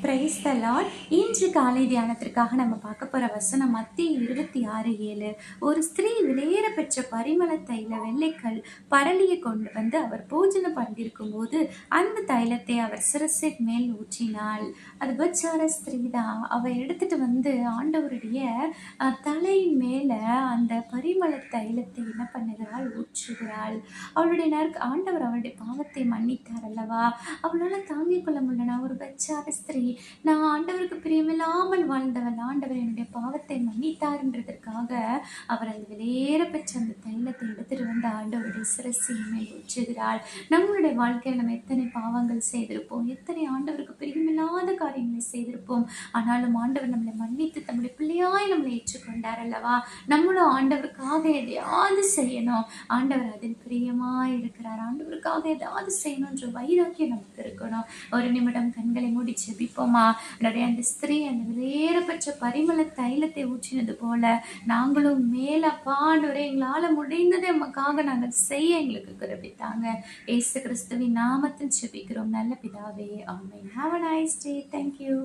Praise the Lord. இன்று காலை தியானத்திற்காக நம்ம பார்க்க போற வசனம் மத்தேயு 26:7. ஒரு ஸ்திரீ விலையேற பெற்ற பரிமள தைல வெள்ளைக்கல் பரளியை கொண்டு வந்து அவர் பூஜனம் பண்ணிருக்கும் போது அந்த தைலத்தை அவர் சிரசின் மேல் ஊற்றினாள். அது பச்சார ஸ்திரீ தான். அவ எடுத்துட்டு வந்து ஆண்டவருடைய தலையின் மேல அந்த பரிமள தைலத்தை என்ன பண்ணுகிறாள்? ஊற்றுகிறாள். ஆண்டவர் அவளுடைய பாவத்தை மன்னித்தார் அல்லவா? அவளால தாங்கிக் கொள்ள முடியல. ஒரு பச்சார ஸ்திரீ, நான் ஆண்டவருக்கு பிரியமில்லாமல் வாழ்ந்தவள், ஆண்டவர் என்னுடைய பாவத்தை மன்னித்தார்ன்றதற்காக அவர் அந்த வெளியேற பெற்ற அந்த தைலத்தை எடுத்துட்டு வந்து ஆண்டவருடைய சிரசின் மேல் ஊற்றுகிறாள். நம்மளுடைய வாழ்க்கையில் நம்ம எத்தனை பாவங்கள் செய்திருப்போம், எத்தனை ஆண்டவருக்கு பிரியமில்லாத காரியங்களை செய்திருப்போம். ஆனாலும் ஆண்டவர் நம்மளை மன்னித்து தம்முடைய பிள்ளையாய் நம்மளை ஏற்றுக்கொண்டார் அல்லவா? நம்மளும் ஆண்டவருக்காக எதையாவது செய்யணும். ஆண்டவர் அதில் பிரியமாய் இருக்கிறார். ஆண்டவருக்காக எதாவது செய்யணும்ன்ற வைராக்கியம் நமக்கு இருக்கணும். ஒரு நிமிடம் கண்களை மூடி ஜெபிப்போமா? அந்த ஸ்திரீ அந்த வெளியேறப்பட்ட பரிமள தைலத்தை ஊற்றினது போல நாங்களும் மேலப்பாண்டவரே எங்களால முடிந்ததை உமக்காக நாங்கள் செய்ய எங்களுக்கு கிருபைத்தாங்க. இயேசு கிறிஸ்துவின் நாமத்தில் ஜெபிக்கிறோம் நல்ல பிதாவே, ஆமென். Have a nice day. Thank you.